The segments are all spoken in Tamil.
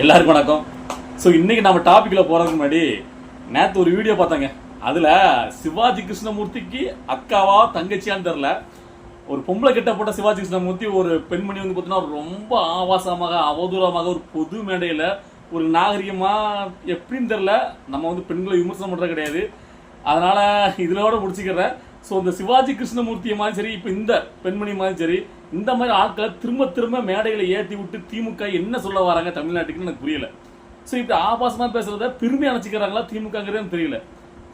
எல்லாருக்கும் வணக்கம். ஸோ இன்னைக்கு நம்ம டாபிக்ல போறதுக்கு முன்னாடி நேற்று ஒரு வீடியோ பார்த்தாங்க. அதுல சிவாஜி கிருஷ்ணமூர்த்திக்கு அக்காவா தங்கச்சியான்னு தெரியல, ஒரு பொம்பளை கிட்ட போட்ட சிவாஜி கிருஷ்ணமூர்த்தி ஒரு பெண்மணி வந்து பார்த்தீங்கன்னா ரொம்ப ஆபாசமாக அவதூறமாக ஒரு பொது மேடையில ஒரு நாகரிகமா எப்படின்னு தெரியல, நம்ம வந்து பெண்களை விமர்சனம் பண்றது கிடையாது, அதனால இதோட முடிச்சுக்கிறேன். ஸோ இந்த சிவாஜி கிருஷ்ணமூர்த்தியை மாதிரி சரி, இப்போ இந்த பெண்மணி மாதிரி சரி, இந்த மாதிரி ஆட்களை திரும்ப திரும்ப மேடைகளை ஏற்றி விட்டு திமுக என்ன சொல்ல வராங்க தமிழ்நாட்டுக்குன்னு எனக்கு புரியல. ஸோ இப்படி ஆபாசமா பேசுறத பெருமை அணைச்சிக்கிறாங்களா திமுகங்கிறது தெரியல.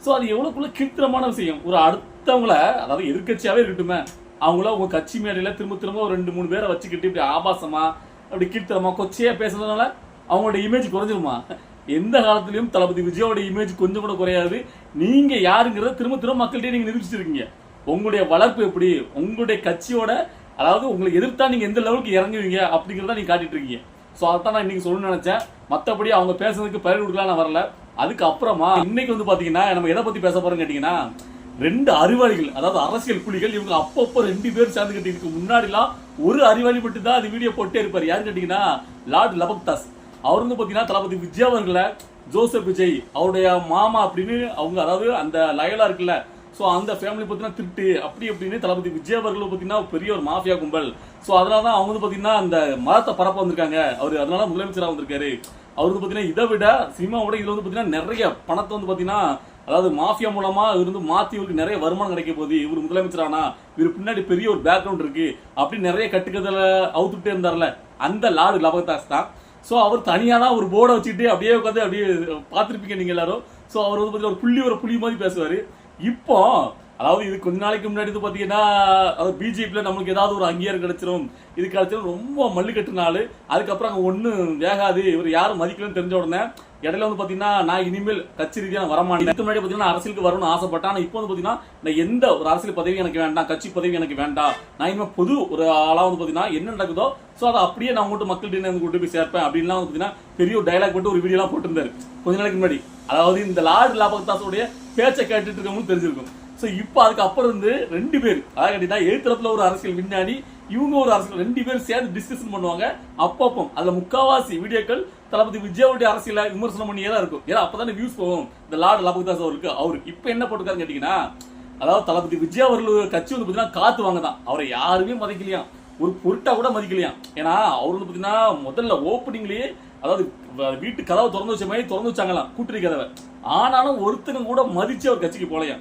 ஸோ அது எவ்வளவுக்குள்ள கீழ்த்தரமான விஷயம். ஒரு அடுத்தவங்கள, அதாவது எதிர்கட்சியாவே இருக்கட்டுமே, அவங்கள உங்க கட்சி மேடையில திரும்ப திரும்ப ஒரு 2-3 பேரை வச்சுக்கிட்டு இப்படி ஆபாசமா அப்படி கீழ்த்தரமா கொச்சையா பேசுறதுனால அவங்களோட இமேஜ் குறைஞ்சிருமா? எந்த காலத்திலயும் தளபதி விஜயோட இமேஜ் கொஞ்சம் கூட குறையாது. நீங்க யாருங்கிறத திரும்ப திரும்ப மக்கள்கிட்ட நீங்க நிரூபிச்சிருக்கீங்க. உங்களுடைய வளர்ப்பு எப்படி, உங்களுடைய கட்சியோட, அதாவது உங்களை எதிர்த்தா நீங்க எந்த லெவலுக்கு இறங்குவீங்க அப்படிங்கிறத நீங்க காட்டிட்டு இருக்கீங்க. ஸோ அதான் நான் இன்னைக்கு சொல்லணும்னு நினைச்சேன். மற்றபடி அவங்க பேசுறதுக்கு பயிர் கொடுக்கலாம் நான் வரல. அதுக்கு அப்புறமா இன்னைக்கு வந்து பாத்தீங்கன்னா நம்ம எதை பத்தி பேச போறோம்னு கேட்டீங்கன்னா, 2 அறிவாளிகள், அதாவது அரசியல் புலிகள், இவங்க அப்பப்போ 2 பேர் சேர்ந்துக்கிட்டு இதுக்கு முன்னாடிலாம் ஒரு அறிவாளி மட்டும் தான் அது வீடியோ போட்டே இருப்பார். யாரு கேட்டீங்கன்னா லார்ட் லபக்தாஸ். அவர் வந்து பாத்தீங்கன்னா தளபதி விஜய் அவர்களை ஜோசப் விஜய் அவருடைய மாமா அப்படின்னு அவங்க, அதாவது அந்த லயலா இருக்குல்ல, ஸோ அந்த ஃபேமிலி பார்த்தீங்கன்னா திருட்டு அப்படி அப்படின்னு தளபதி விஜய் அவர்கள் பார்த்தீங்கன்னா பெரிய ஒரு மாஃபியா கும்பல். ஸோ அதனால தான் அவங்க வந்து பார்த்தீங்கன்னா அந்த மதத்தை பரப்ப வந்திருக்காங்க. அவர் அதனால முதலமைச்சராக வந்திருக்காரு. அவர் வந்து பார்த்தீங்கன்னா இதை விட சினிமாவோட இதில் வந்து பார்த்தீங்கன்னா நிறைய பணத்தை வந்து பார்த்தீங்கன்னா, அதாவது மாஃபியா மூலமா இருந்து மாத்தி இவருக்கு நிறைய வருமானம் கிடைக்க போகுது, இவர் முதலமைச்சரானா இவர் பின்னாடி பெரிய ஒரு பேக்ரவுண்ட் இருக்கு அப்படி நிறைய கட்டுக்கதல அவுத்துட்டே இருந்தார்ல, அந்த லார்டு லபக்தாஸ் தான். ஸோ அவர் தனியாக தான் ஒரு போர்டை வச்சுக்கிட்டு அப்படியே உட்காந்து அப்படியே பார்த்துருப்பீங்க நீங்கள் எல்லாரும். ஸோ அவர் வந்து பார்த்தீங்கன்னா ஒரு புலி மாதிரி பேசுவார். இப்போ அதாவது இது கொஞ்ச நாளைக்கு முன்னாடி பார்த்தீங்கன்னா, அதாவது பிஜேபியில் நம்மளுக்கு ஏதாவது ஒரு அங்கீகாரம் கிடைச்சிரும், இது கிடைச்சிரும், ரொம்ப மல்லு கட்டுனாலு. அதுக்கப்புறம் அங்கே ஒன்றும் வேகாது, இவர் யாரும் மதிக்கலன்னு தெரிஞ்ச உடனே இடையில வந்து பார்த்தீங்கன்னா நான் இனிமேல் கட்சி ரீதியாக வரமாட்டேன். இதுக்கு முன்னாடி பார்த்தீங்கன்னா அரசியலுக்கு வரணும்னு ஆசைப்பட்டேன். ஆனால் இப்போ வந்து பார்த்தீங்கன்னா நான் எந்த ஒரு அரசியல் பதவி எனக்கு வேண்டாம், கட்சி பதவி எனக்கு வேண்டாம், நான் இனிமேல் பொது ஒரு ஆளாக வந்து பார்த்தீங்கன்னா என்ன நடக்குதோ ஸோ அதை அப்படியே நான் உங்கள்கிட்ட மக்கள்கிட்ட கொண்டு போய் சேர்ப்பேன் அப்படின்லாம் வந்து பார்த்தீங்கன்னா பெரிய ஒரு டைலாக் போட்டு ஒரு வீடியோலாம் போட்டிருந்தாரு கொஞ்ச நாளைக்கு முன்னாடி. அதாவது இந்த லார்டு லபக்தாஸோடைய பேச்சை கேட்டுட்டு இருக்கவங்களும் தெரிஞ்சிருக்கும். ஸோ இப்போ அதுக்கு அப்புறம் வந்து 2 பேர், அதாவது கேட்டீங்கன்னா எழுத்தரப்புல ஒரு அரசியல் விஞ்ஞானி, இவங்க ஒரு அரசியல், 2 பேரும் சேர்ந்து டிஸ்கஷன் பண்ணுவாங்க. அப்பப்போ அதுல முக்காவாசி வீடியோக்கள் தளபதி விஜயோடைய அரசியலை விமர்சனம் பண்ணியே தான் இருக்கும். ஏன்னா அப்பதானே வியூஸ் போகும். இந்த லார்டு லபக்தாஸ் அவரு இப்ப என்ன போட்டுருக்காருன்னு கேட்டீங்கன்னா, அதாவது தளபதி விஜய் அவர்கள் கட்சி வந்து பாத்தீங்கன்னா காத்து வாங்க தான், அவரை யாருமே மதிக்கலையா, ஒரு பொருட்டா கூட மதிக்கலையா. ஏன்னா அவர் வந்து பாத்தீங்கன்னா முதல்ல ஓப்பனிங்லயே, அதாவது வீட்டு கதவை திறந்து வச்ச மாதிரி திறந்து வச்சாங்களாம், கூட்டணி கதவை. ஆனாலும் ஒருத்தனும் கூட மதிச்சு அவர் கட்சிக்கு போலையா.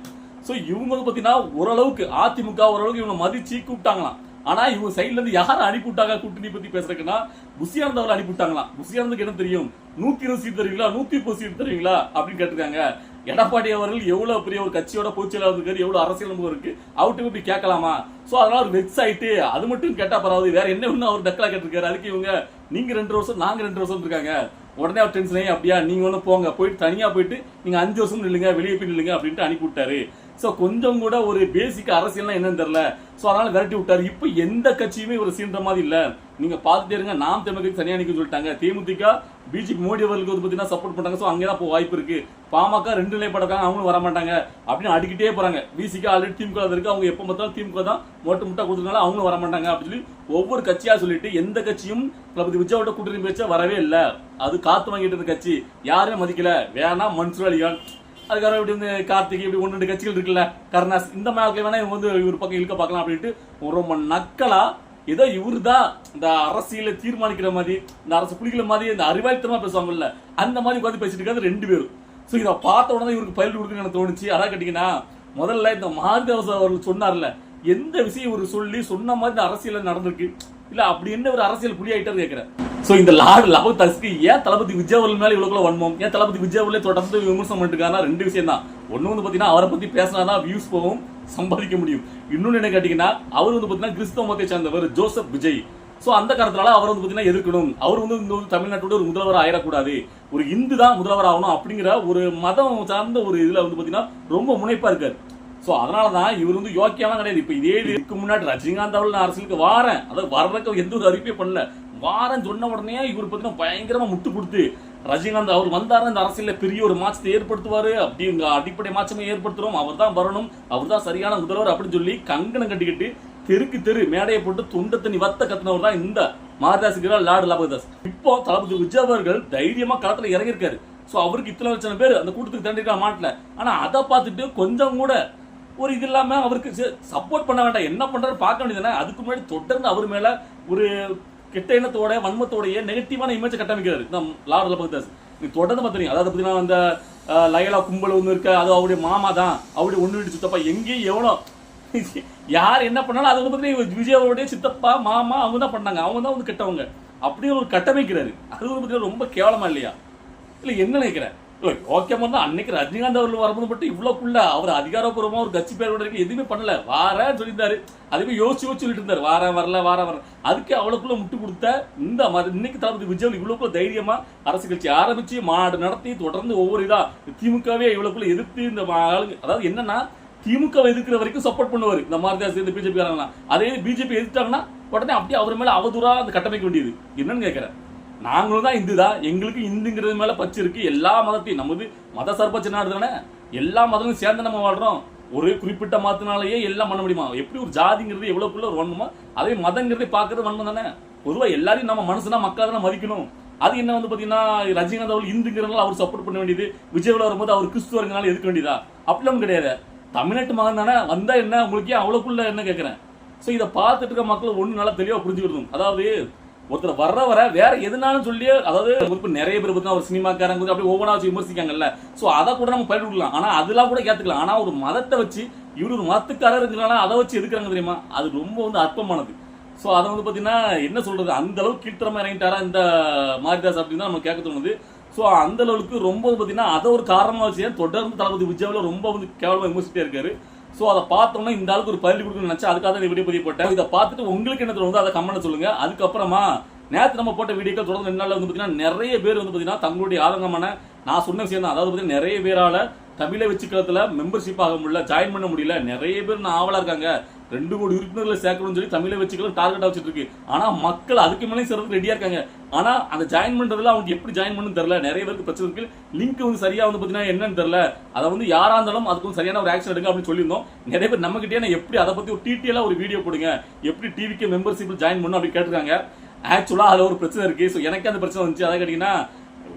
சோ இவங்க வந்து பாத்தீங்கன்னா ஓரளவுக்கு அதிமுக ஓரளவுக்கு இவங்க மதிச்சு கூப்பிட்டாங்களாம். ஆனா இவங்க சைட்ல இருந்து யாரும் அனுப்பிவிட்டாங்க கூட்டணி பத்தி பேசுறதுக்குன்னா, புஷியானந்த் அவர்கள் அனுப்பிவிட்டாங்களாம். புஷியானந்துக்கு என்ன தெரியும், 120 சீட் தருவீங்களா 130 சீட் தருவீங்களா அப்படின்னு கேட்டிருக்காங்க. எடப்பாடி அவர்கள் எவ்வளவு பெரிய ஒரு கட்சியோட பொதுச்செயலாளர் இருக்காரு, எவ்வளவு அரசியல் அனுபவம் இருக்கு, அவர்கிட்ட இப்படி கேட்கலாமா? சோ அதனால ஒரு வெக்ஸ் ஆயிட்டு அது மட்டும் கேட்டா பரவாது, வேற என்ன ஒண்ணு அவர் டக்கலா கேட்டிருக்காரு. அதுக்கு இவங்க நீங்க 2 வருஷம் நாங்க 2 வருஷம் இருக்காங்க, உடனே அவர் டென்ஷன் ஆகி அப்படியா நீங்க ஒண்ணு போங்க, போயிட்டு தனியா போயிட்டு நீங்க 5 வருஷம் நில்லுங்க, வெளியே போய் நில்லுங்க அப்படின்ட்டு அனுப்பி விட்டாரு. சோ கொஞ்சம் கூட ஒரு பேசிக் அரசியல்னா என்னன்னு தெரியல. சோ அதனால விரட்டி விட்டாரு. இப்ப எந்த கட்சியுமே ஒரு சீன்ற மாதிரி இல்ல. நீங்க பாத்துட்டே இருங்க, நாம் தமிழருக்கு தனியா நிக்க சொல்லிட்டாங்க. தேமுதிக பிஜேபி மோடி அவர்களுக்கு வந்து பாத்தீங்கன்னா சப்போர்ட் பண்றாங்க. சோ அங்கதான் இப்போ வாய்ப்பு இருக்கு. பாமக 2 நிலைப்படக்காங்க, அவங்களும் வர மாட்டாங்க அப்படின்னு அடிக்கிட்டே போறாங்க. பிசிக்கு ஆல்ரெடி திமுக இருக்கு, அவங்க எப்ப பார்த்தாலும் திமுக தான் மோட்டு முட்டா கொடுத்ததுனால அவங்களும் வர மாட்டாங்க அப்படின்னு சொல்லி ஒவ்வொரு கட்சியா சொல்லிட்டு எந்த கட்சியும் தளபதி விஜயோட கூட்டணி பேச்ச வரவே இல்லை. அது காத்து வாங்கிட்டு இருந்த கட்சி யாருமே மதிக்கல. வேணா மன்சூர் அலிகான், அதுக்கப்புறம் இப்படி வந்து கார்த்திகை, இப்படி 1-2 கட்சிகள் இருக்குல்ல, கருணாஸ், இந்த மாதிரி வேணா இவங்க வந்து இவர் பக்கம் இழுக்க பார்க்கலாம் அப்படின்ட்டு ரொம்ப நக்கலா ஏதோ இவரு தான் இந்த அரசியலை தீர்மானிக்கிற மாதிரி, இந்த அரசு புலிகளை மாதிரி இந்த அறிவாளித்தனமா பேசுவாங்கல்ல, அந்த மாதிரி உட்காந்து பேசிட்டு இருக்காது 2 பேரும். ஸோ இதை பார்த்த உடனே இவருக்கு பயிர் கொடுக்குன்னு எனக்கு தோணுச்சு. அதான் கேட்டீங்கன்னா, முதல்ல இந்த மாரிதாஸ் அவர்கள் சொன்னார்ல, எந்த விஷயம் இவர் சொல்லி சொன்ன மாதிரி இந்த அரசியல் நடந்திருக்கு இல்ல, அப்படி என்ன ஒரு அரசியல் புலி ஆயிட்டாரு கேட்கிறேன். சோ இந்த லார்டு லபக்தாஸ்க்கு ஏன் தளபதி விஜய் அவர்கள் மேல இவ்வளவு வன்மம், ஏன் தளபதி விஜய் அவர்களே தொடர்ந்து விமர்சனம் பண்ணிருக்காருன்னா 2 விஷயம் தான். ஒண்ணு வந்து பாத்தீங்கன்னா அவரை பத்தி பேசினாதான் வியூஸ் போகும், சம்பாதிக்க முடியும். இன்னொன்னு என்ன கேட்டீங்கன்னா, அவர் வந்து பாத்தீங்கன்னா கிறிஸ்தவ மதத்தை சேர்ந்தவர் ஜோசப் விஜய். சோ அந்த காரணத்தினால அவர் வந்து பாத்தீங்கன்னா எதிர்க்கணும், அவர் வந்து இந்த தமிழ்நாட்டோட ஒரு முதல்வர் ஆயிடக்கூடாது, ஒரு இந்து தான் முதல்வர் ஆகணும் அப்படிங்கிற ஒரு மதம் சார்ந்த ஒரு இதுல வந்து பாத்தீங்கன்னா ரொம்ப முனைப்பா இருக்காரு. சோ அதனாலதான் இவர் வந்து யோக்கியமா கிடையாது. இப்ப இதே இதுக்கு முன்னாடி ரஜினிகாந்த் அவர்கள் அரசியலுக்கு வாரேன், அதாவது வர்றதுக்கு எந்த ஒரு அறிவிப்பே பண்ணல, வாரம் சொன்ன உடனே இவர் பார்த்தீங்கன்னா பயங்கரமா முட்டு கொடுத்து ரஜினிகாந்த் அவர் வந்தாரு இந்த அரசியல பெரிய ஒரு மாற்றத்தை ஏற்படுத்துவாரு, அப்படிங்க அடிப்படை மாற்றமே ஏற்படுத்துறோம், அவர் தான் வரணும், அவர் தான் சரியான முதல்வர் அப்படின்னு சொல்லி கங்கணம் கட்டிக்கிட்டு தெருக்கு தெரு மேடையை போட்டு தொண்டை தண்ணி வத்த கத்தினவர் தான் இந்த மாரிதாஸ் இருக்கிறார், லார்டு லபகதாஸ். இப்போ தளபதி விஜய் அவர்கள் தைரியமா களத்துல இறங்கியிருக்காரு. சோ அவருக்கு இத்தனை லட்சம் பேர் அந்த கூட்டத்துக்கு திரண்டிருக்காங்க மாட்டல. ஆனா அதை பார்த்துட்டு கொஞ்சம் கூட ஒரு இது இல்லாம அவருக்கு சப்போர்ட் பண்ண வேண்டாம், என்ன பண்றாரு பார்க்க வேண்டியதுதானே. அதுக்கு முன்னாடி தொடர்ந்து அவர் மேல ஒரு கெட்ட எண்ணத்தோட வன்மத்தோடைய நெகட்டிவான இமேஜ் கட்டமைக்கிறாரு இந்த லார்டு லபகதாஸ். நீ தொடர்ந்து பார்த்தீங்க, அதாவது பார்த்தீங்கன்னா அந்த லயலா கும்பல் ஒன்று இருக்க, அது அவருடைய மாமா தான், அவருடைய ஒன்று வீட்டு சித்தப்பா, எங்கேயும் எவ்வளோ யார் என்ன பண்ணாலும் அது வந்து பார்த்தீங்கன்னா விஜய் அவருடைய சித்தப்பா மாமா அவங்க தான் பண்ணாங்க, அவங்க தான் வந்து கெட்டவங்க அப்படியே ஒரு கட்டமைக்கிறாரு. அது வந்து பார்த்தீங்கன்னா ரொம்ப கேவலமா இல்லையா? இல்லை என்ன நினைக்கிறேன், இல்லை ஓகே தான். அன்னைக்கு ரஜினிகாந்த் அவர்கள் வரும்போது மட்டும் இவ்வளோக்குள்ள அவர் அதிகாரப்பூர்வமாக ஒரு கட்சி பேரோட இருக்கு எதுவுமே பண்ணல, வாரன்னு சொல்லியிருந்தாரு. அதுவே யோசிச்சு சொல்லிட்டு இருந்தாரு, வார வரல. அதுக்கே அவ்வளோக்குள்ள முட்டு கொடுத்த இந்த மாதிரி இன்னைக்கு தளபதி விஜய் இவ்வளோக்குள்ள தைரியமா அரசு கட்சி ஆரம்பிச்சு மாடு நடத்தி தொடர்ந்து ஒவ்வொரு இதா திமுகவே இவ்வளோக்குள்ள எதிர்த்து இந்த ஆளுங்க, அதாவது என்னன்னா திமுக எதிர்க்கிற வரைக்கும் சப்போர்ட் பண்ணுவார் இந்த மாதிரி இந்த பிஜேபி காரங்களா. அதே பிஜேபி எதிர்த்தாங்கன்னா உடனே அப்படியே அவர் மேல அவதூறா அந்த கட்டமைக்க வேண்டியது என்னன்னு கேட்கிறேன். நாங்களும் தான் இந்து தான், எங்களுக்கு இந்துங்கிறது மேல பச்சு இருக்கு. எல்லா மதத்தையும் நமது மத சர்பச்ச நாடு தானே, எல்லா மதங்களும் சேர்ந்து நம்ம வாழ்றோம். ஒரு குறிப்பிட்ட மதத்தினாலேயே எல்லாம் பண்ண முடியுமா? எப்படி ஒரு ஜாதிங்கிறது எவ்வளவுக்குள்ள ஒரு வன்மமா, அதே மதங்கிறதை பார்க்கறது வன்மம் தானே. பொதுவாக எல்லாரையும் நம்ம மனசுனா மக்கள் தானே மதிக்கணும். அது என்ன வந்து பாத்தீங்கன்னா ரஜினிகாந்த் அவர்கள் இந்துங்கிறதுனால அவர் சப்போர்ட் பண்ண வேண்டியது, விஜய் வரும்போது அவர் கிறிஸ்துவர்களால எதுக்க வேண்டியதா? அப்படிலாம் கிடையாது. தமிழ்நாட்டு மகன் தானே, வந்தா என்ன உங்களுக்கு அவ்வளவுக்குள்ள என்ன கேட்கிறேன். ஸோ இதை பார்த்துட்டு இருக்க மக்கள் ஒன்று நல்லா தெளிவாக புரிஞ்சுக்கிட்டோம். அதாவது ஒருத்தர் வர வேற எதுனாலும் சொல்லி, அதாவது நிறைய பேர் பார்த்தீங்கன்னா ஒரு சினிமாக்காரங்க அப்படி ஒவ்வொன்றா வச்சு விமர்சிக்காங்கல்ல. ஸோ அதை கூட நம்ம பயிர் விடலாம், ஆனால் அதெல்லாம் கூட கேட்டுக்கலாம். ஆனால் ஒரு மதத்தை வச்சு இவரு ஒரு மதத்துக்காரருங்கிறனால அதை வச்சு எதுக்குறாங்க தெரியுமா? அது ரொம்ப வந்து அற்பமானது. ஸோ அதை வந்து பார்த்தீங்கன்னா என்ன சொல்றது, அந்த அளவுக்கு கீழ்த்தரமா இறங்கிட்டாரா இந்த மாரிதாஸ் அப்படின்னு தான் நம்ம கேட்க தோணுது. ஸோ அந்த அளவுக்கு ரொம்ப பார்த்தீங்கன்னா அதை ஒரு காரணமாக வச்சு தொடர்ந்து தளபதி விஜய் ரொம்ப வந்து கேவலமாக விமர்சிட்டே இருக்காரு. ஸோ அதை பார்த்தோம்னா இந்த ஆளுக்கு ஒரு பதில் கொடுக்கணும்னு நினைச்சா அதுக்காக தான் வீடியோ பதிவு போட்டேன். இதை பார்த்துட்டு உங்களுக்கு என்ன தோணுதோ அதை கமெண்ட் சொல்லுங்க. அதுக்கப்புறமா நேற்று நம்ம போட்ட வீடியோக்கள் தொடர்ந்து 2 நாள் வந்து பார்த்தீங்கன்னா நிறைய பேர் வந்து பார்த்தீங்கன்னா தங்களுடைய ஆதங்கமான நான் சொன்ன விஷயம் தான். அதாவது பார்த்தீங்கன்னா நிறைய பேரால தமிழை வச்சுக்கிறதுல மெம்பர்ஷிப் ஆக முடியல, ஜாயின் பண்ண முடியல. நிறைய பேர் நான் ஆவலா இருக்காங்க 2 கோடி உறுப்பினர்களை சேர்க்கணும்னு சொல்லி தமிழை வச்சுக்கலாம் டார்கெட்டா வச்சுட்டு இருக்கு. ஆனா மக்கள் அதுக்கு மேலே சேர்றதுக்கு ரெடியா இருக்காங்க. ஆனா அந்த ஜாயின் பண்றதுல அவங்க எப்படி ஜாயின் பண்ணு தெரியல. நிறைய பேருக்கு பிரச்சனை இருக்கு, லிங்க் வந்து சரியா வந்து பாத்தீங்கன்னா என்னன்னு தெரியல. அதை வந்து யாரா இருந்தாலும் அதுக்கு சரியான ஒரு ஆக்ஷன் எடுங்க அப்படின்னு சொல்லியிருந்தோம். நிறைய பேர் நம்ம கிட்டே எப்படி அதை பத்தி ஒரு டீட்டெயிலா ஒரு வீடியோ போடுங்க, எப்படி டிவிக்கு மெம்பர்ஷிப் ஜாயின் பண்ணும் அப்படி கேட்டிருக்காங்க. ஆக்சுவலா அதுல ஒரு பிரச்சனை இருக்கு. ஸோ எனக்கு அந்த பிரச்சனை வந்துச்சு. அதை கேட்டீங்கன்னா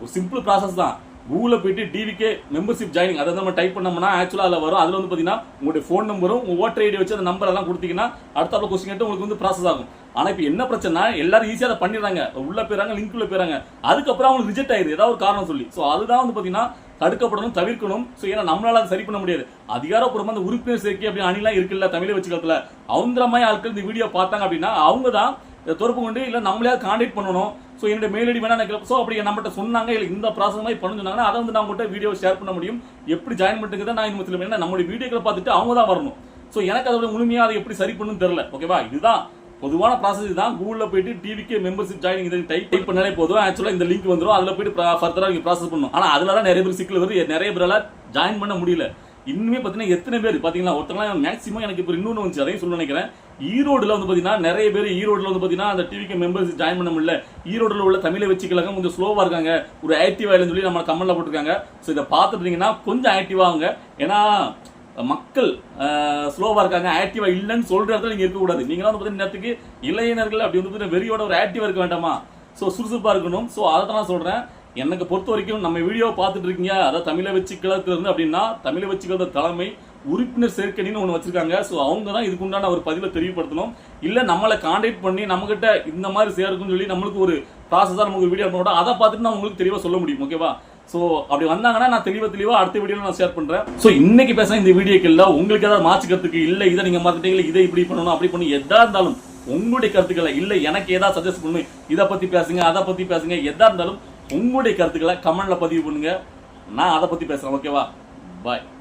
ஒரு சிம்பிள் ப்ராசஸ் தான். கூகுளில் போயிட்டு டிவிகே மெம்பர்ஷிப் ஜாயினிங் அதை நம்ம டைப் பண்ணோம்னா ஆக்சுவலாக அதில் வரும். அதில் வந்து பார்த்தீங்கன்னா உங்களுடைய ஃபோன் நம்பரும் உங்கள் ஓட்டர் ஐடி வச்சு அந்த நம்பர் எல்லாம் கொடுத்தீங்கன்னா அடுத்த கொஸ்டின் கேட்டு உங்களுக்கு வந்து ப்ராசஸ் ஆகும். ஆனால் இப்போ என்ன பிரச்சனை, எல்லாரும் ஈஸியாக அதை பண்ணிடுறாங்க, உள்ள போயிறாங்க, லிங்க் உள்ள போயிறாங்க. அதுக்கப்புறம் அவங்களுக்கு ரிஜெக்ட் ஆயிடுது ஏதாவது ஒரு காரணம் சொல்லி. ஸோ அதுதான் வந்து பார்த்தீங்கன்னா தடுக்கப்படணும், தவிர்க்கணும். ஸோ ஏன்னா நம்மளால அதை சரி பண்ண முடியாது. அதிகாரப்பூர்வமாக அந்த உறுப்பினர் சேர்க்கை அப்படி அணிலாம் இருக்குல்ல தமிழை வச்சுக்கிறதுல, அவங்க மாதிரி ஆட்கள் இந்த வீடியோ பார்த்தாங்க அப்படின்னா அவங்க தான் தொடர்பு கொண்டு இல்லை நம்மளே கான்டாக்ட் பண்ணணும். ஸோ என்னோட மெயில் ஐடி வேணா எனக்கு ஸோ அப்படி நம்மகிட்ட சொன்னாங்க, இல்லை இந்த ப்ராசஸ் மாதிரி பண்ணு சொன்னாங்கன்னா அதை வந்து நான் உங்கள்கிட்ட வீடியோ ஷேர் பண்ண முடியும். எப்படி ஜாயின் பண்ணுறது நான் இன்னும் ஏன்னா நம்மளுடைய வீடியோக்களை பார்த்துட்டு அவங்க தான் வரணும். ஸோ எனக்கு அதோட முழுமையாக அதை எப்படி சரி பண்ணணும்னு தெரியல. ஓகேவா, இதுதான் பொதுவான ப்ராசஸ் தான். கூகுளில் போயிட்டு டிவிகே மெம்பர்ஷிப் ஜாயினிங் இதை டைப் பண்ணாலே போதும். ஆக்சுவலாக இந்த லிங்க் வந்துடும், அதில் போயிட்டு ஃபர்தராக நீங்கள் ப்ராசஸ் பண்ணணும். ஆனால் அதில் தான் நிறைய பேர் சிக்கல் வருது, நிறைய பேரால ஜாயின் பண்ண முடியல. இன்னுமே பார்த்தீங்கன்னா எத்தனை பேர் பார்த்தீங்கன்னா ஒருத்தங்களாம் மேக்ஸிமம் எனக்கு இப்போ இன்னொன்று வந்துச்சு, அதையும் சொல்ல நினைக்கிறேன். ஈரோடுல வந்து பார்த்தீங்கன்னா நிறைய பேர் ஈரோடுல வந்து பார்த்தீங்கன்னா அந்த டிவிக்கு மெம்பர்ஸ் ஜாயின் பண்ண முடியல. ஈரோடுல உள்ள தமிழை வச்சுக்கலாங்க கொஞ்சம் ஸ்லோவா இருக்காங்க, ஒரு ஆக்டிவா இல்லைன்னு சொல்லி நம்ம கமெண்ட்ல போட்டிருக்காங்க. ஸோ இதை பார்த்துட்டீங்கன்னா கொஞ்சம் ஆக்டிவா ஆகுங்க. ஏன்னா மக்கள் ஸ்லோவா இருக்காங்க, ஆக்டிவா இல்லைன்னு சொல்ற இடத்துல நீங்க இருக்கக்கூடாது. நீங்க வந்து பார்த்தீங்கன்னா நேரத்துக்கு இளைஞர்கள் அப்படி வந்து வெறியோட ஒரு ஆக்டிவா இருக்க வேண்டாமா? ஸோ சுறுசுறுப்பா இருக்கணும். ஸோ அதை தான் நான் சொல்றேன். எனக்கு பொறுத்த வரைக்கும் நம்ம வீடியோ பார்த்துட்டு இருக்கீங்க, அதாவது தமிழை வச்சுக்களத்துல இருந்து அப்படின்னா தமிழை வச்சுக்கள தலைமை உறுப்பினர் சேர்க்கணின்னு ஒன்று வச்சிருக்காங்க. ஸோ அவங்க தான் இதுக்கு உண்டான ஒரு பதிவை தெளிவுபடுத்தணும். இல்லை நம்மளை கான்டாக்ட் பண்ணி நம்மகிட்ட இந்த மாதிரி சேர்க்குன்னு சொல்லி நம்மளுக்கு ஒரு ப்ராசஸாக நமக்கு வீடியோ பண்ணோட அதை பார்த்துட்டு நான் உங்களுக்கு தெளிவாக சொல்ல முடியும். ஓகேவா, ஸோ அப்படி வந்தாங்கன்னா நான் தெளிவாக அடுத்த வீடியோவில் நான் ஷேர் பண்ணுறேன். ஸோ இன்னைக்கு பேச இந்த வீடியோக்கில் உங்களுக்கு ஏதாவது மாற்றிக்கிறதுக்கு இல்லை இதை நீங்கள் மாற்றிட்டீங்க, இதை இப்படி பண்ணணும் அப்படி பண்ணி எதா இருந்தாலும் உங்களுடைய கருத்துக்களை இல்லை எனக்கு ஏதாவது சஜஸ்ட் பண்ணணும், இதை பற்றி பேசுங்க அதை பற்றி பேசுங்க, எதா இருந்தாலும் உங்களுடைய கருத்துக்களை கமெண்ட்ல பதிவு பண்ணுங்க, நான் அதை பற்றி பேசுகிறேன். ஓகேவா, பாய்.